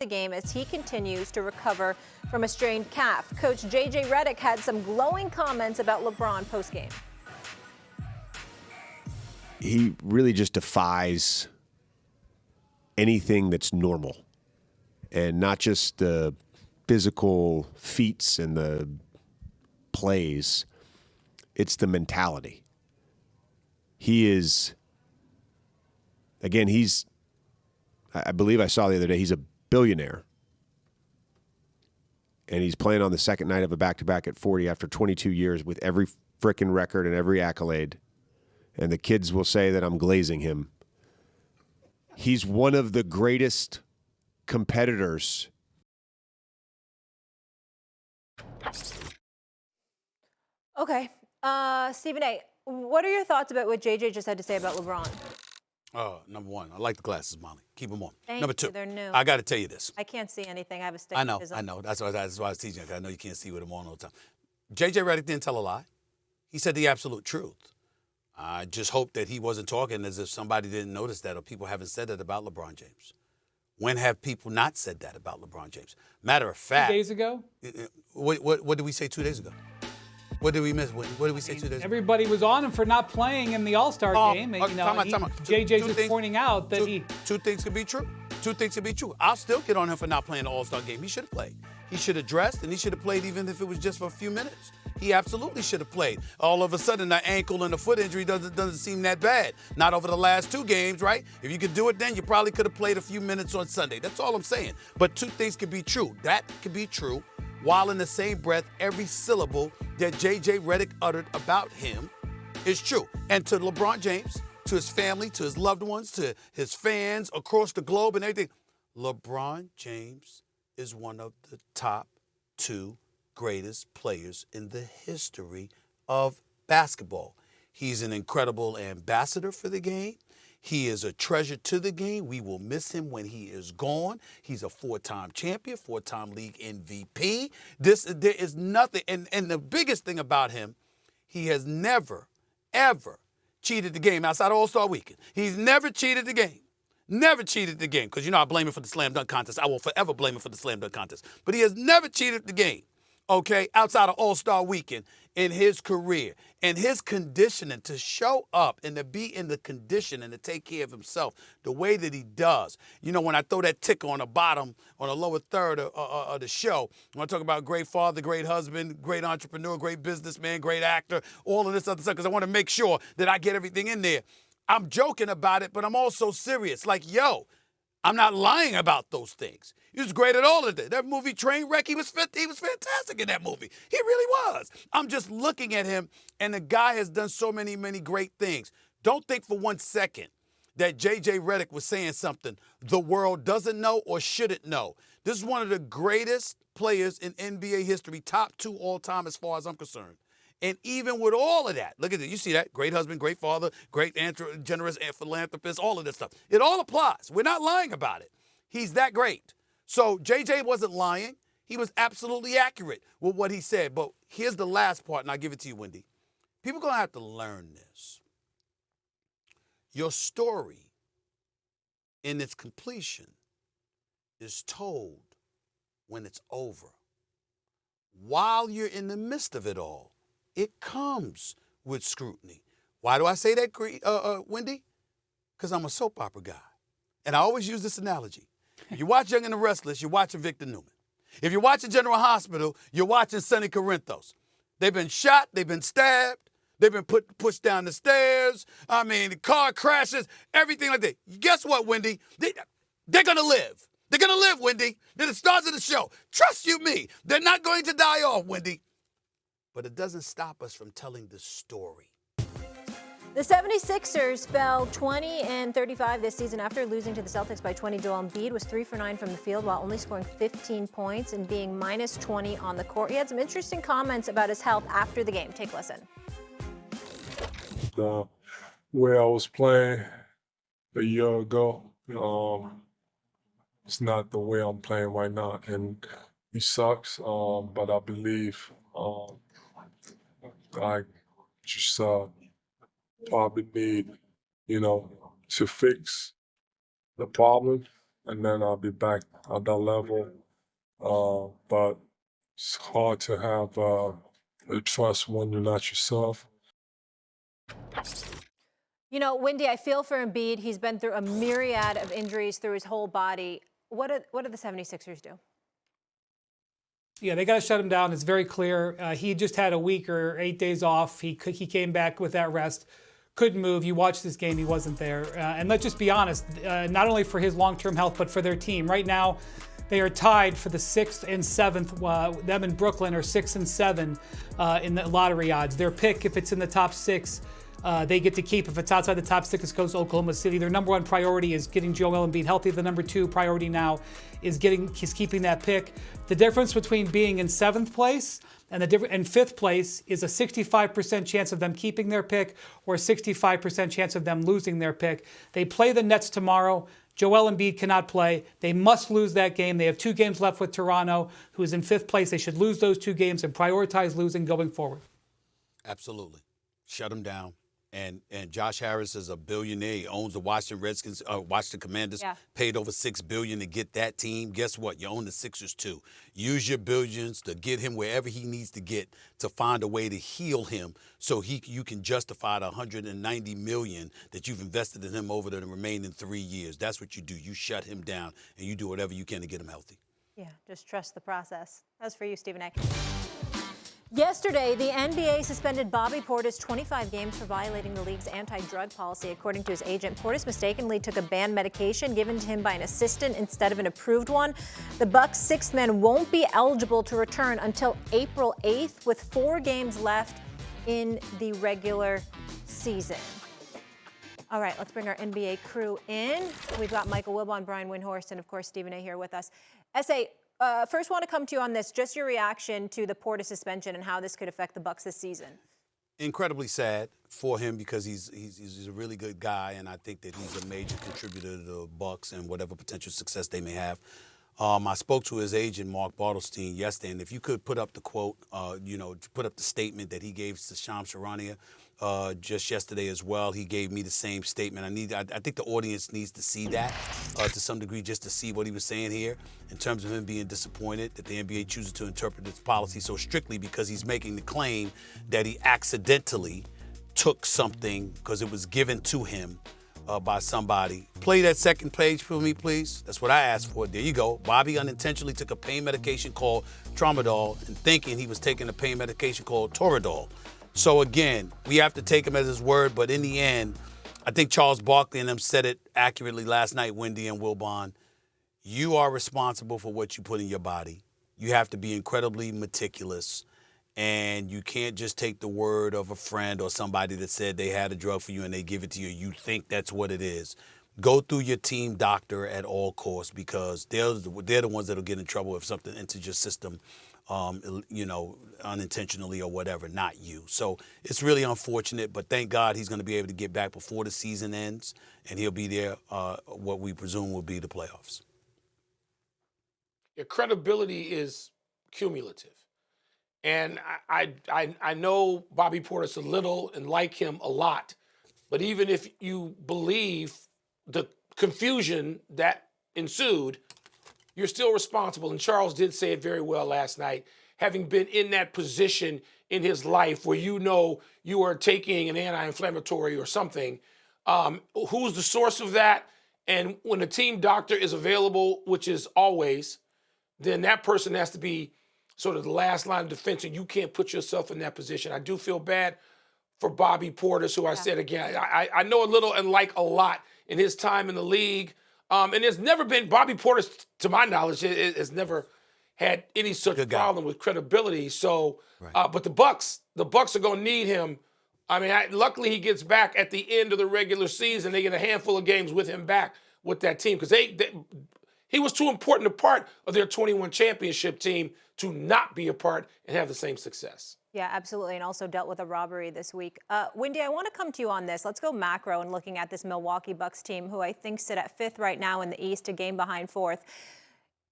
the game as he continues to recover from a strained calf. Coach J.J. Redick had some glowing comments about LeBron postgame. He really just defies anything that's normal, and not just the physical feats and the plays. It's the mentality. He is, again, I believe I saw the other day, he's a billionaire. And he's playing on the second night of a back-to-back at 40 after 22 years with every frickin' record and every accolade. And the kids will say that I'm glazing him. He's one of the greatest competitors. Okay. Stephen A., what are your thoughts about what JJ just had to say about LeBron? Number one, I like the glasses, Molly. Keep them on. Thank Number you. two, They're new. I got to tell you this. I can't see anything. I have a I know. That's why I was teaching you. I know you can't see with them on all the time. J.J. Redick didn't tell a lie. He said the absolute truth. I just hope that he wasn't talking as if somebody didn't notice that or people haven't said that about LeBron James. When have people not said that about LeBron James? Matter of fact. 2 days ago? What did we say 2 days ago? What did we miss? What did we say 2 days ago? Everybody was on him for not playing in the All-Star game. And, time out. JJ's just pointing out that Two things could be true. Two things could be true. I'll still get on him for not playing the All-Star game. He should have played. He should have dressed, and he should have played even if it was just for a few minutes. He absolutely should have played. All of a sudden, the ankle and the foot injury doesn't seem that bad. Not over the last 2 games, right? If you could do it then, you probably could have played a few minutes on Sunday. That's all I'm saying. But two things could be true. That could be true, while in the same breath, every syllable that J.J. Redick uttered about him is true. And to LeBron James, to his family, to his loved ones, to his fans across the globe and everything, LeBron James is one of the top 2 greatest players in the history of basketball. He's an incredible ambassador for the game. He is a treasure to the game. We will miss him when he is gone. He's a 4-time champion, 4-time league MVP. There is nothing, and the biggest thing about him, he has never, ever cheated the game outside of All-Star Weekend. He's never cheated the game. Never cheated the game, because I blame him for the slam dunk contest. I will forever blame him for the slam dunk contest. But he has never cheated the game, okay, outside of All-Star Weekend in his career. And his conditioning, to show up and to be in the condition and to take care of himself the way that he does. When I throw that ticker on the bottom, on the lower third of the show, when I talk about great father, great husband, great entrepreneur, great businessman, great actor, all of this other stuff, because I want to make sure that I get everything in there. I'm joking about it, but I'm also serious. Like, I'm not lying about those things. He was great at all of it. That movie Trainwreck, he was fantastic in that movie. He really was. I'm just looking at him, and the guy has done so many, many great things. Don't think for 1 second that J.J. Redick was saying something the world doesn't know or shouldn't know. This is one of the greatest players in NBA history, top 2 all time as far as I'm concerned. And even with all of that, look at it. You see that? Great husband, great father, great generous philanthropist, all of this stuff. It all applies. We're not lying about it. He's that great. So JJ wasn't lying. He was absolutely accurate with what he said. But here's the last part, and I'll give it to you, Wendy. People are going to have to learn this. Your story in its completion is told when it's over. While you're in the midst of it all, it comes with scrutiny. Why do I say that, Wendy? Because I'm a soap opera guy. And I always use this analogy. If you watch Young and the Restless, you're watching Victor Newman. If you're watching General Hospital, you're watching Sonny Corinthos. They've been shot, they've been stabbed, they've been pushed down the stairs. The car crashes, everything like that. Guess what, Wendy? They're going to live. They're going to live, Wendy. They're the stars of the show. Trust you me. They're not going to die off, Wendy. But it doesn't stop us from telling the story. The 76ers fell 20-35 this season after losing to the Celtics by 20. Joel Embiid was 3 for 9 from the field while only scoring 15 points and being minus 20 on the court. He had some interesting comments about his health after the game. Take a listen. The way I was playing a year ago, it's not the way I'm playing right now, and it sucks. But I believe I just probably need, to fix the problem and then I'll be back at that level. But it's hard to have trust when you're not yourself. You know, Wendy, I feel for Embiid. He's been through a myriad of injuries through his whole body. What do the 76ers do? Yeah, they got to shut him down. It's very clear. He just had a week or 8 days off. He came back with that rest. Couldn't move. You watched this game. He wasn't there. And let's just be honest, not only for his long-term health, but for their team. Right now, they are tied for the 6th and 7th. Them and Brooklyn are 6 and 7 in the lottery odds. Their pick, if it's in the top 6, they get to keep. If it's outside the top 6, it goes to Oklahoma City. Their number 1 priority is getting Joel Embiid healthy. The number 2 priority now is keeping that pick. The difference between being in 7th place and 5th place is a 65% chance of them keeping their pick or a 65% chance of them losing their pick. They play the Nets tomorrow. Joel Embiid cannot play. They must lose that game. They have 2 games left with Toronto, who is in 5th place. They should lose those 2 games and prioritize losing going forward. Absolutely. Shut them down. And Josh Harris is a billionaire. He owns the Washington Redskins, Washington Commanders. Yeah. Paid over $6 billion to get that team. Guess what? You own the Sixers too. Use your billions to get him wherever he needs to get to find a way to heal him, so you can justify the $190 million that you've invested in him over the remaining 3 years. That's what you do. You shut him down and you do whatever you can to get him healthy. Yeah, just trust the process. That's for you, Stephen A. Yesterday, the NBA suspended Bobby Portis 25 games for violating the league's anti-drug policy. According to his agent, Portis mistakenly took a banned medication given to him by an assistant instead of an approved one. The Bucks' 6th man won't be eligible to return until April 8th, with 4 games left in the regular season. All right, let's bring our NBA crew in. We've got Michael Wilbon, Brian Windhorst, and of course, Stephen A. here with us. S.A., first want to come to you on this, just your reaction to the Portis suspension and how this could affect the Bucks this season. Incredibly sad for him because he's a really good guy, and I think that he's a major contributor to the Bucks and whatever potential success they may have. I spoke to his agent, Mark Bartelstein, yesterday, and if you could put up the quote, put up the statement that he gave to Shams Charania just yesterday as well. He gave me the same statement. I think the audience needs to see that to some degree, just to see what he was saying here in terms of him being disappointed that the NBA chooses to interpret its policy so strictly, because he's making the claim that he accidentally took something because it was given to him by somebody. Play that second page for me, please. That's what I asked for. There you go. Bobby unintentionally took a pain medication called Tramadol and thinking he was taking a pain medication called Toradol. So again, we have to take him at his word, but in the end, I think Charles Barkley and them said it accurately last night, Wendy and Wilbon. You are responsible for what you put in your body. You have to be incredibly meticulous, and you can't just take the word of a friend or somebody that said they had a drug for you and they give it to you. You think that's what it is. Go through your team doctor at all costs, because they're the ones that'll get in trouble if something enters your system, unintentionally or whatever, not you. So it's really unfortunate, but thank God he's going to be able to get back before the season ends, and he'll be there what we presume will be the playoffs. Your credibility is cumulative. And I know Bobby Portis a little and like him a lot, but even if you believe the confusion that ensued, you're still responsible. And Charles did say it very well last night, having been in that position in his life where you are taking an anti-inflammatory or something. Who's the source of that? And when a team doctor is available, which is always, then that person has to be sort of the last line of defense, and you can't put yourself in that position. I do feel bad for Bobby Portis, who I said again, I know a little and like a lot in his time in the league. And there's never been, Bobby Portis, to my knowledge, has never had any such problem with credibility. So, but the Bucks are going to need him. I mean, luckily he gets back at the end of the regular season. They get a handful of games with him back with that team, because he was too important a part of their 21 championship team to not be a part and have the same success. Yeah, absolutely, and also dealt with a robbery this week. Wendy, I want to come to you on this. Let's go macro and looking at this Milwaukee Bucks team, who I think sit at 5th right now in the East, a game behind 4th.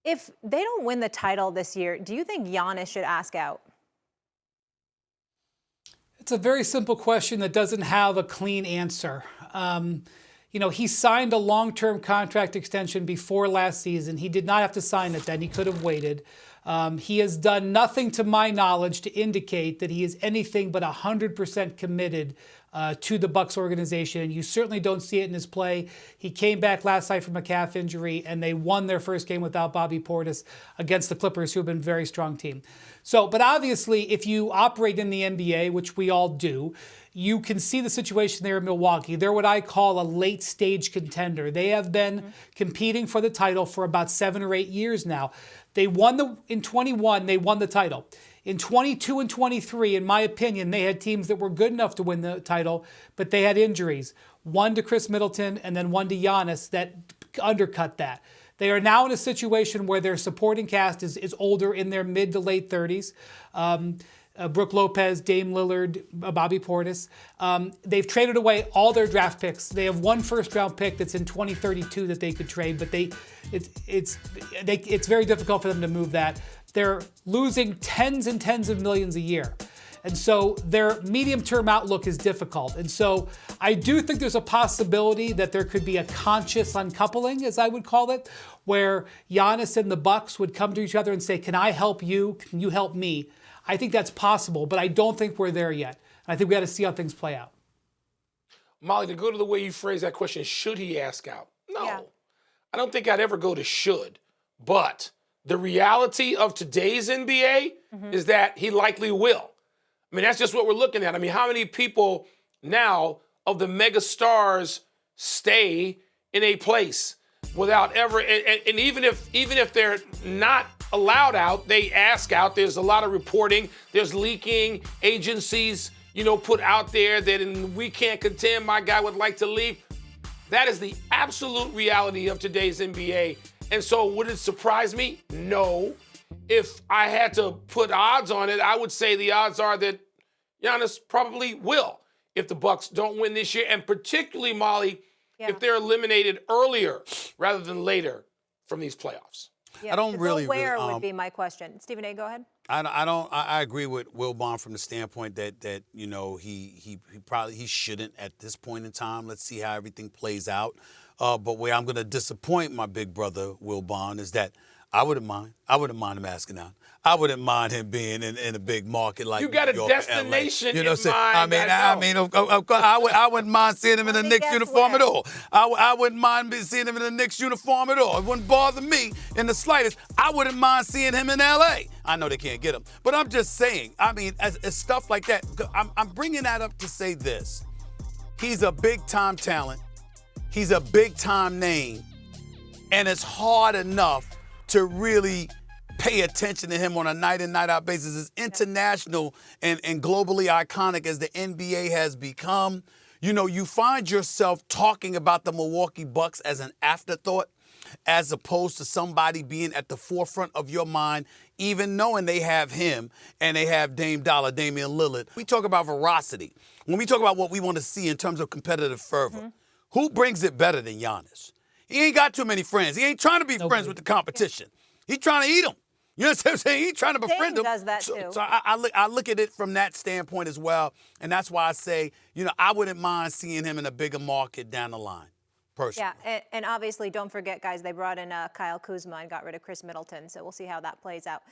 If they don't win the title this year, do you think Giannis should ask out? It's a very simple question that doesn't have a clean answer. he signed a long-term contract extension before last season. He did not have to sign it then. He could have waited. He has done nothing to my knowledge to indicate that he is anything but 100% committed to the Bucks organization, and you certainly don't see it in his play. He came back last night from a calf injury, and they won their first game without Bobby Portis against the Clippers, who have been a very strong team. But obviously, if you operate in the NBA, which we all do, you can see the situation there in Milwaukee. They're what I call a late-stage contender. They have been competing for the title for about 7 or 8 years now. They won in 21, they won the title. In 22 and 23, in my opinion, they had teams that were good enough to win the title, but they had injuries. One to Chris Middleton and then one to Giannis that undercut that. They are now in a situation where their supporting cast is older, in their mid to late 30s. Brook Lopez, Dame Lillard, Bobby Portis. They've traded away all their draft picks. They have one first-round pick that's in 2032 that they could trade, but it's very difficult for them to move that. They're losing tens and tens of millions a year. And so their medium-term outlook is difficult. And so I do think there's a possibility that there could be a conscious uncoupling, as I would call it, where Giannis and the Bucks would come to each other and say, can I help you? Can you help me? I think that's possible, but I don't think we're there yet. I think we got to see how things play out. Molly, to go to the way you phrase that question, should he ask out? No. Yeah. I don't think I'd ever go to should. But the reality of today's NBA is that he likely will. I mean, that's just what we're looking at. I mean, how many people now of the mega stars stay in a place without ever, and even if they're not allowed out, they ask out. There's a lot of reporting. There's leaking. Agencies, put out there that we can't contend. My guy would like to leave. That is the absolute reality of today's NBA. And so would it surprise me? No. If I had to put odds on it, I would say the odds are that Giannis probably will if the Bucks don't win this year, and particularly, Molly, if they're eliminated earlier rather than later from these playoffs. Yeah, I don't really. Where would be my question. Stephen A., go ahead. I agree with Wilbon from the standpoint that he shouldn't at this point in time. Let's see how everything plays out. But where I'm going to disappoint my big brother Wilbon is that I wouldn't mind him asking out. I wouldn't mind him being in a big market like you got New a York, destination LA. You know what in I'm saying? I wouldn't mind seeing him in a Knicks uniform at all. I wouldn't mind seeing him in a Knicks uniform at all. It wouldn't bother me in the slightest. I wouldn't mind seeing him in LA. I know they can't get him, but I'm just saying. I mean, as stuff like that. I'm bringing that up to say this: he's a big time talent. He's a big time name, and it's hard enough to really pay attention to him on a night in, night out basis. As international and globally iconic as the NBA has become, you find yourself talking about the Milwaukee Bucks as an afterthought, as opposed to somebody being at the forefront of your mind, even knowing they have him and they have Damian Lillard. We talk about veracity. When we talk about what we want to see in terms of competitive fervor, who brings it better than Giannis? He ain't got too many friends. He ain't trying to be friends with the competition. He's trying to eat them. You know what I'm saying? He's trying to befriend them. does that too. So I look at it from that standpoint as well, and that's why I say, I wouldn't mind seeing him in a bigger market down the line, personally. Yeah, and obviously, don't forget, guys, they brought in Kyle Kuzma and got rid of Chris Middleton, so we'll see how that plays out.